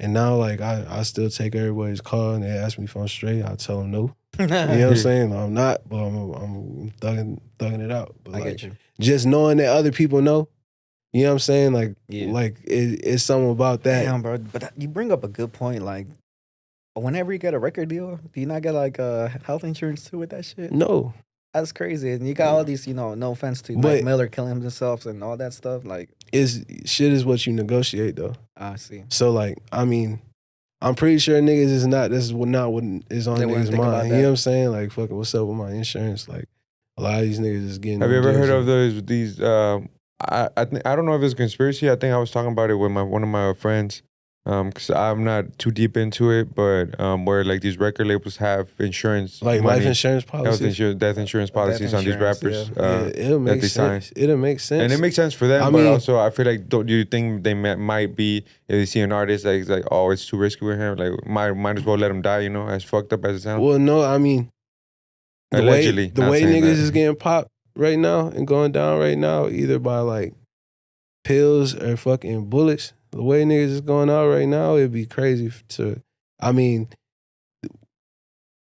And now like I still take everybody's call and they ask me if I'm straight. I tell them no. You know what I'm saying? I'm not, but I'm thugging it out. But I like, get you. just knowing that other people know, You know what I'm saying? Like, Yeah. like it's something about that. Damn, bro. But you bring up a good point. Like, whenever you get a record deal, do you not get like health insurance too with that shit? No, That's crazy. And you got all these, no offense to But- Mike Miller killing himself and all that stuff. Like, shit is what you negotiate though. I see. So like, I mean, I'm pretty sure niggas is not. This is not what is on They wouldn't niggas' think about mind. You that. know what I'm saying? Like, fucking, what's up with my insurance? Like, a lot of these niggas is getting. Have you ever deals heard of and- these? I don't know if it's conspiracy. I think I was talking about it with one of my friends. Because I'm not too deep into it, but where like these record labels have insurance, like money, life insurance health policies? insurance, death insurance policies on these insurance, rappers. Yeah, it'll make they sign. sense. It'll make sense. And it makes sense for them, I but mean- also I feel like, don't you think they might be, if they see an artist like oh, it's too risky with him, like might as well let him die, you know, as fucked up as it sounds. Well, no, I mean, Allegedly, the not way saying niggas that. is getting popped right now and going down right now, either by like pills or fucking bullets. The way niggas is going out right now, it'd be crazy to. I mean,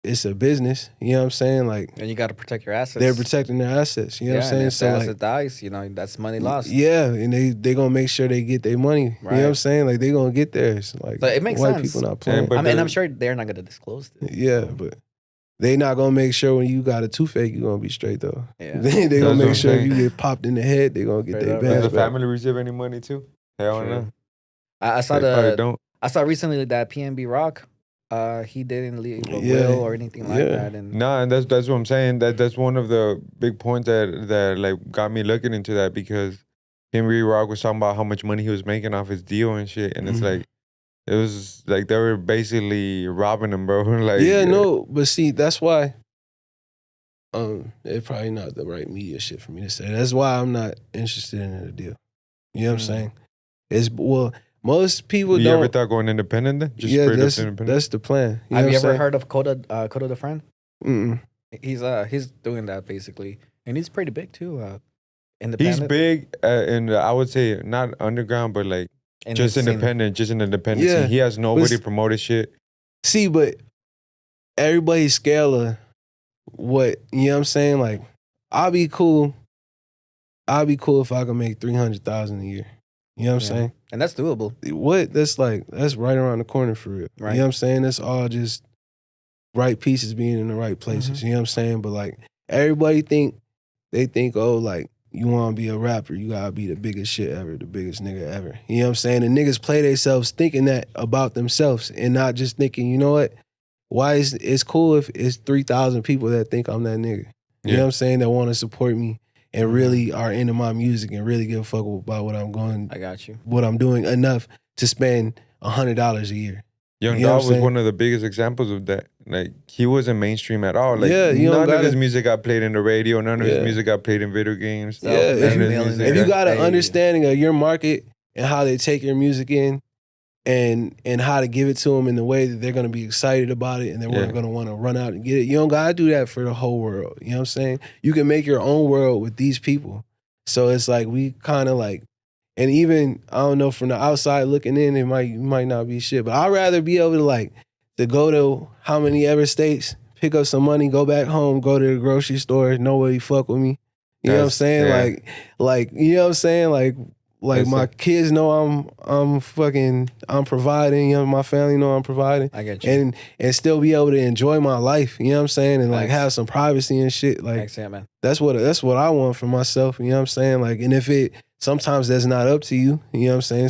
it's a business. You know what I'm saying? Like, And you got to protect your assets. they're protecting their assets. You know what I'm saying? And if So the like, asset dies, that's money lost. yeah, and they gonna make sure they get their money. You know what I'm Right. saying? Like, they gonna get theirs. Like, So it makes white sense. people not playing. but I mean, the- I'm sure they're not going to disclose it. Yeah, but they not gonna make sure when you got a toothache, you gonna be straight though. Yeah. They That's gonna what make I'm sure if saying. you get popped in the head, they gonna get Straight their up. Does bags the back. family receive any money too? Hell True. no. I saw They probably the don't. I saw recently that PNB Rock, he didn't leave a Yeah. will or anything like Yeah. that. And Nah, and that's what I'm saying. That's one of the big points that like got me looking into that, because Henry Rock was talking about how much money he was making off his deal and shit, and it's Mhm. like it was like they were basically robbing him, bro. Like Yeah, no, but see, that's why. It's probably not the right media shit for me to say. That's why I'm not interested in the deal. You know what I'm saying? It's most people You don't. ever thought going independent then? Just yeah, straight that's up independent? that's the plan. You know have what you I'm ever saying? heard of Coda the Friend? Mm-mm. He's doing that basically, and he's pretty big too. He's Independent. big, and I would say not underground, but like in just his scene. independent, just an independent Yeah, scene. He has nobody but- promoted shit. See, but everybody's scale of what, you know what I'm saying? Like, I'll be cool if I can make 300,000 a year. You know what I'm Yeah. saying? And that's doable. What? That's right around the corner for real. Right. You know what I'm saying? That's all just right pieces being in the right places. Mhm. You know what I'm saying? But like, everybody think, oh, like, you want to be a rapper, you gotta be the biggest shit ever, the biggest nigga ever. You know what I'm saying? And niggas play themselves thinking that about themselves and not just thinking, you know what? Why is it's cool if it's 3,000 people that think I'm that nigga. You know what I'm saying? That want to support me and really are into my music and really give a fuck about what I got you. what I'm doing enough to spend $100 a year. Young You know what Dolph I'm was saying? one of the biggest examples of that. Like, he wasn't mainstream at all. Like, Yeah, you don't none of his gotta- music got played in the radio. None of his Yeah. music got played in video games. Yeah, None if of you- his If If you got an Hey. understanding of your market and how they take your music in and how to give it to them in the way that they're going to be excited about it and they're Yeah. going to want to run out and get it. You don't got to do that for the whole world. You know what I'm saying? You can make your own world with these people. So it's like we kind of like, and even, I don't know, from the outside looking in, it might not be shit, but I'd rather be able to like, to go to how many ever states, pick up some money, go back home, go to the grocery store, nobody fuck with me. You know what I'm That's- saying? yeah. Like, you know what I'm saying? Like That's my it. kids know I'm providing, you know, my family know I'm providing. I get you. And still be able to enjoy my life, you know what I'm saying? And like Nice. have some privacy and shit. Like Thanks, yeah, man. that's what I want for myself, you know what I'm saying? Like, and if it sometimes that's not up to you, you know what I'm saying?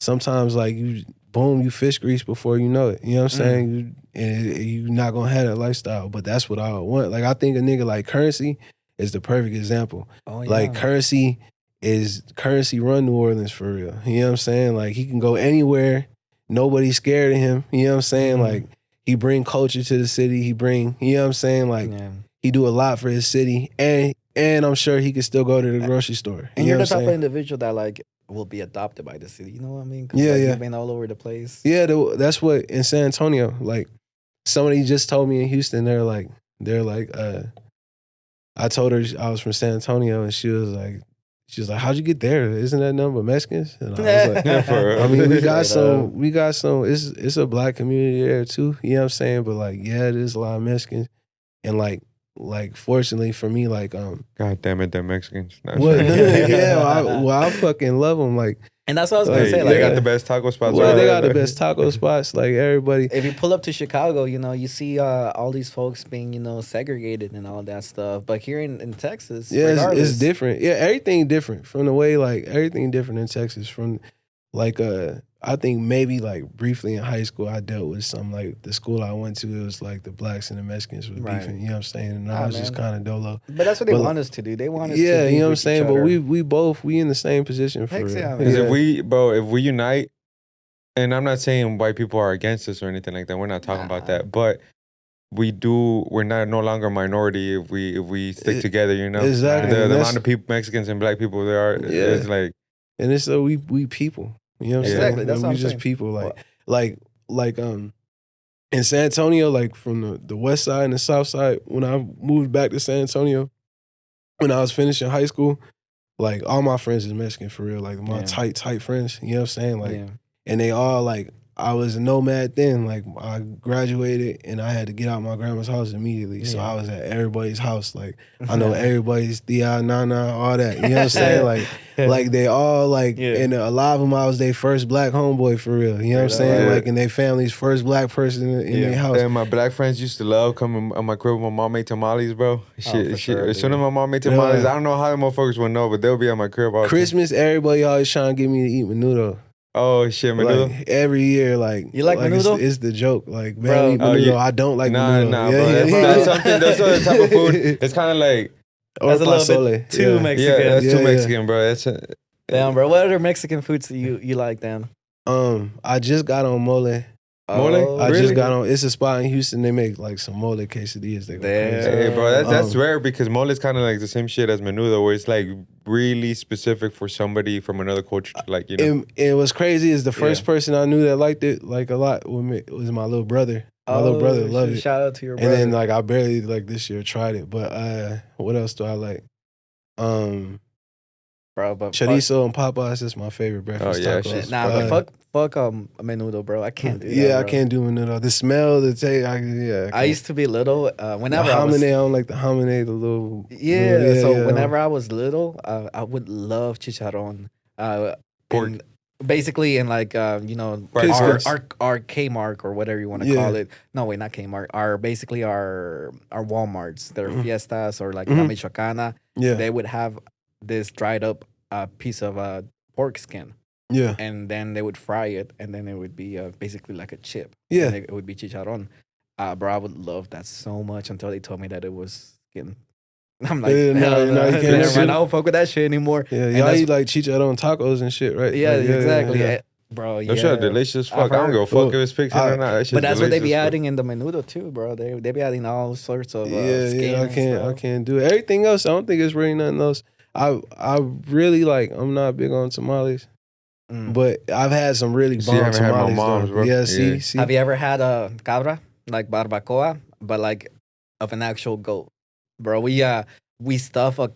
Sometimes like you boom, you fish grease before you know it. You know what I'm saying? You're not gonna have that lifestyle. But that's what I want. Like I think a nigga like Currency is the perfect example. Oh, yeah. Like Currency run New Orleans for real. You know what I'm saying? Like he can go anywhere. Nobody's scared of him. You know what I'm saying? Like he bring culture to the city. He bring, you know what I'm saying? Like yeah. he do a lot for his city. And I'm sure he could still go to the grocery store. And you you're know the what I'm type of saying? individual that like will be adopted by the city. You know what I mean? 'Cause, Yeah, like, yeah. You've been all over the place. Yeah, that's what in San Antonio. Like somebody just told me in Houston, they're like, I told her I was from San Antonio, and she was like, how'd you get there? Isn't that number Mexicans? And I was like, Yeah, for real. I mean, we Straight got some. It's a black community there too. You know what I'm saying? But like, yeah, there's a lot of Mexicans, and like like fortunately for me, like God damn it, them Mexicans. Nah, well, sorry. yeah, I fucking love them. Like, And that's what I was Like, gonna say. They Like, got the best taco spots. well, right they there, got the though. best taco spots. Like everybody, if you pull up to Chicago, you know, you see all these folks being, you know, segregated and all that stuff. But here in Texas, yeah, regardless, it's different. Yeah, everything different from the way like everything different in Texas. From like I think maybe like briefly in high school I dealt with some like the school I went to. It was like the blacks and the Mexicans was Right. beefing. You know what I'm saying? And Ah, I was just man. kind of dolo. But that's what they But, want us to do. They want us to Yeah, be you know what I'm with saying. each But other. we in the same position for Heck real. yeah, man. Because Yeah. if we unite, and I'm not saying white people are against us or anything like that. We're not talking about Nah. that. But we're not no longer a minority if we stick together, you know? Exactly. The And amount that's- of people, Mexicans and black people there are, Yeah. is like, And it's so we people. You know what I'm Exactly, saying? that's And what we I'm just saying. people. Like in San Antonio, like from the west side and the south side, when I moved back to San Antonio, when I was finishing high school, like all my friends is Mexican for real. Like my Yeah. tight friends. You know what I'm saying? Like yeah. and they all like I was a nomad then. Like I graduated and I had to get out my grandma's house immediately. So Yeah. I was at everybody's house. Like I know everybody's tia, nana, all that. You know what I'm saying? Like they all like Yeah. and a lot of them I was their first black homeboy for real. You know what I'm saying? Yeah. Like and their family's first black person in their house. and my black friends used to love coming on my crib when my mom made tamales, bro. for sure, As soon as dude. my mom made tamales, Yeah. I don't know how the motherfuckers would know, but they'll be at my crib all the time. Christmas, everybody always trying to get me to eat menudo. Oh shit, menudo. Like every year, like You like menudo? It's the joke, like Bro. man, eat Oh, menudo. you- I don't like Nah, menudo. bro. Yeah, That's something. That's other type of food. It's kind of like, Or That's a little pozole. bit too yeah. Mexican. yeah, that's Yeah, too yeah. Mexican, bro. That's Damn, bro. What other Mexican foods do you like, Dan? I just got on mole. Mole? Oh, I Really? just got on. It's a spot in Houston. They make like some mole quesadillas. They go Damn. crazy. Hey, bro, that's Um, rare because mole is kind of like the same shit as menudo, where it's like really specific for somebody from another culture to like, you know. And what's crazy is the first person I knew that liked it like a lot was my little brother. My little brother loved it. Shout out to your And brother. then like I barely like this year tried it. But what else do I like? bro, but Chorizo and Popeyes is my favorite breakfast Oh, yeah, tacos. shit's Nah, but fuck menudo, bro. I can't do that. Yeah, I bro. can't do menudo. The smell, the taste. I used to be little. Whenever I was, I don't like the hominy, the little. yeah. little- So yeah. whenever I was little, I would love chicharron. Pork. and basically in like you know Fried Piscos. our Kmart or whatever you want to Yeah. call it. No, wait, not Kmart. Our basically our Walmarts. They're Fiestas or like Mhm. La Michoacana. Yeah, They would have this dried up piece of pork skin, yeah, and then they would fry it, and then it would be basically like a chip. yeah. And it would be chicharron. Bro, I would love that so much until they told me that it was skin. I'm like, Yeah, no, hell no, no, you can't never do mind. it. I don't fuck with that shit anymore. Yeah, And y'all that's- eat like chicharron tacos and shit, right? Yeah, Like, exactly. yeah. Bro, yeah. Those shit are delicious as I've fuck. I don't heard. give a fuck if Well, it's picture or not. That shit's But that's what they be delicious as fuck. adding in the menudo too, bro. They be adding all sorts of Yeah, skin yeah, I and can't stuff. do it. Everything else, I don't think it's really nothing else. I really like. I'm not big on tamales, Mm. but I've had some really See, I bomb haven't had my tamales. mom's, though. bro. Yeah, Yeah. see. Have you ever had a cabra like barbacoa, but like of an actual goat, bro? We stuff a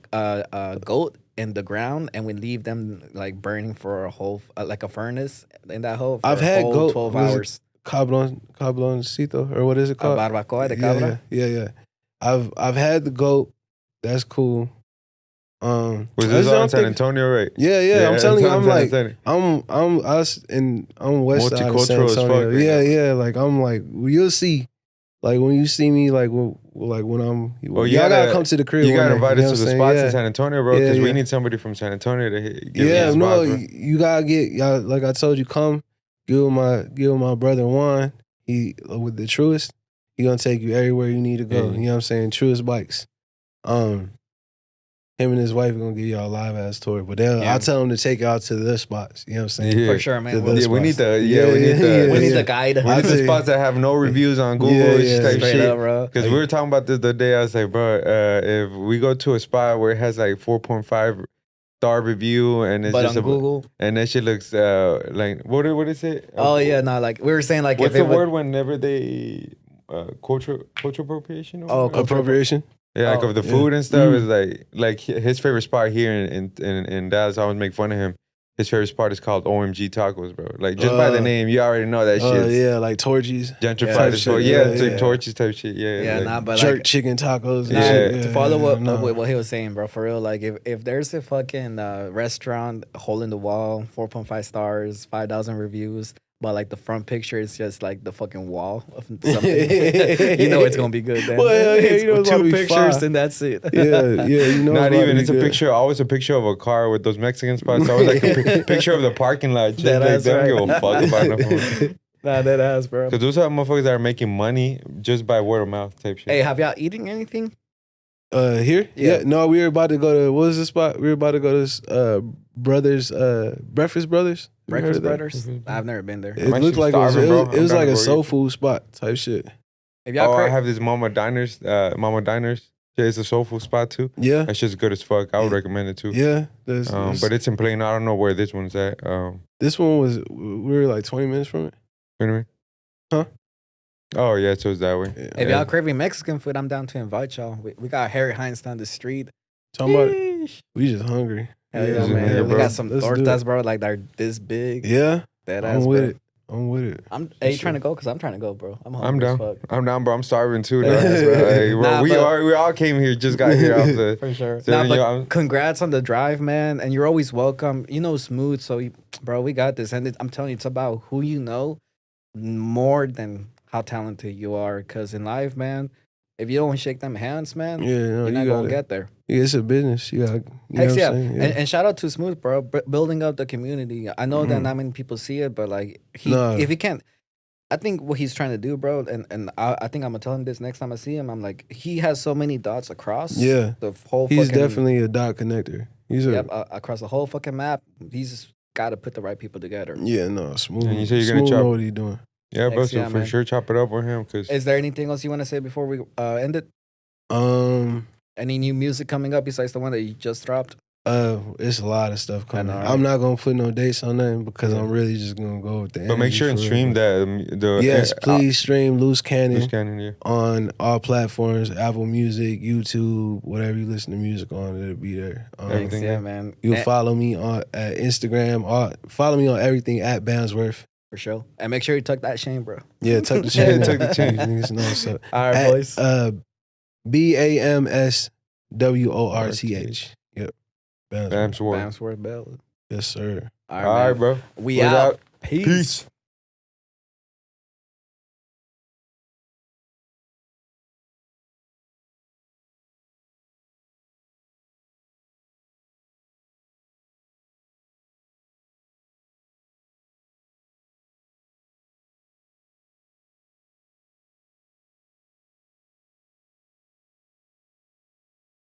goat in the ground and we leave them like burning for a whole like a furnace in that hole. For I've a had whole goat. 12 What is it? hours. Cabloncito, or what is it A called? barbacoa de cabra. Yeah. I've had the goat. That's cool. Was I this just all don't in San think- Antonio, right? Yeah. I'm telling you, I'm San like, Antonio. I'm us and I'm west side of San Multicultural as fuck Antonio. right now. Yeah. Like I'm like, you'll see. Like when you see me, like when I'm, Well, you y'all gotta gotta- come to the crib. You one got day, invited you know to what the I'm saying? spots Yeah. in San Antonio, bro, Yeah, because we yeah. need somebody from San Antonio to give Yeah, us no, spots, bro. you gotta get y'all. Like I told you, come give my brother Juan. He with the Truest. He gonna take you everywhere you need to go. Yeah. You know what I'm saying? Truest bikes. Him and his wife are gonna give y'all a live ass tour, but Yeah. I'll tell them to take y'all to the spots. You know what I'm saying? Yeah. For sure, man. To We'll- the Yeah, we need spots. the we need the we need yeah. the guide. we I'll need the tell you. spots that have no reviews on Google Yeah, type yeah. Straight shit. up, bro. Because we were talking about this the other day. I was like, bro, if we go to a spot where it has like 4.5 star review and it's But just on Google. and that shit looks like what is it? Oh yeah, no, like we were saying, like What's if the it would- word whenever they cultural appropriation? Or Oh, whatever? Appropriation. Yeah, like Oh, of the yeah. food and stuff is like his favorite spot here in Dallas. I always make fun of him. his favorite spot is called OMG Tacos, bro. Like just by the name, you already know that shit. Yeah, like Torchies. Gentrified as fuck. Yeah, it's like torches type shit. Yeah, Yeah, like, nah, but Jerk like, chicken tacos. nah, And shit. to follow what, no. what he was saying, bro, for real. Like, if there's a fucking restaurant, hole in the wall, 4.5 stars, 5,000 reviews, but like the front picture is just like the fucking wall of something, you know it's gonna be good. Then Well, yeah, it's you know it's about two to be pictures fire. and that's it. Yeah, you know. not about even. to It's be a good. picture. Always a picture of a car with those Mexican spots. Always like a picture of the parking lot. Shit. That Like ass, they don't right. give a fuck about nothing. Nah, that ass, bro. Because those are motherfuckers that are making money just by word of mouth type shit. Hey, have y'all eating anything? Here? Yeah. No, we were about to go to, what was the spot? We were about to go to Brothers, Breakfast Brothers. You heard Breakfast of that? Brothers? I've never been there. It I'm looked actually like it was, starving, bro. it was I'm like gonna a go soul eat. food spot type shit. If y'all I cra- have this Mama Diners. Yeah, it's a soul food spot too. Yeah. That's just good as fuck. I would recommend it too. Yeah. But it's in Plain. I don't know where this one's at. This one was, we were like 20 minutes from it. You know what I mean? Huh? Oh yeah, so it's that way. Yeah. if y'all craving Mexican food, I'm down to invite y'all. We got Harry Hines down the street. Talking about it. We just hungry. Hell yeah, Yeah, man. yeah, We bro. got some Let's do tortas, it. bro. Like they're this big. Yeah. That I'm ass, with bro. it. I'm with it. Hey, you sure. trying to go? Because I'm trying to go, bro. I'm I'm hungry as down. fuck. I'm down, bro. I'm starving too. Yeah, Though. that's right. Like, bro, Nah, we all came here. Just got here off the. For sure. So, Nah, you but know, I'm- congrats on the drive, man. And you're always welcome. You know, Smooth. So, bro, we got this. And I'm telling you, it's about who you know more than how talented you are. Because in life, man, if you don't shake them hands, man, Yeah, no, you're not you going got to it. get there. Yeah, it's a business. You got, you know Heck what yeah. I'm saying? And shout out to Smooth, bro, building up the community. I know that not many people see it, but like, Nah. if he can't, I think what he's trying to do, bro, and I think I'm gonna tell him this next time I see him. I'm like, he has so many dots across. Yeah. the whole. He's fucking, definitely a dot connector. He's a, yep, across the whole fucking map. He's got to put the right people together. yeah, no, Smooth. And you say you're gonna Smooth chop- know what he's doing. Yeah, bro. Thanks, So yeah, for man. sure, chop it up with him. Cause Is there anything else you want to say before we end it? Any new music coming up besides the one that you just dropped? It's a lot of stuff coming. know, right? I'm not gonna put no dates on nothing because I'm really just gonna go with the. but make energy sure and for real, stream but- that. Yes, please stream Loose Cannon Loose Cannon, yeah. on all platforms: Apple Music, YouTube, whatever you listen to music on, it'll be there. Everything. Thanks, yeah, man. You'll And- follow me on at Instagram. Follow me on everything at Bamsworth. for sure. And make sure you tuck that chain, bro. Yeah, tuck the chain. Tuck the chain. Niggas know what's up. All right, At, boys. BAMSWORTH. Yep. Bamsworth. Bamsworth. Bamsworth Belli. Yes, sir. All All right, man. bro. We We're out. Peace.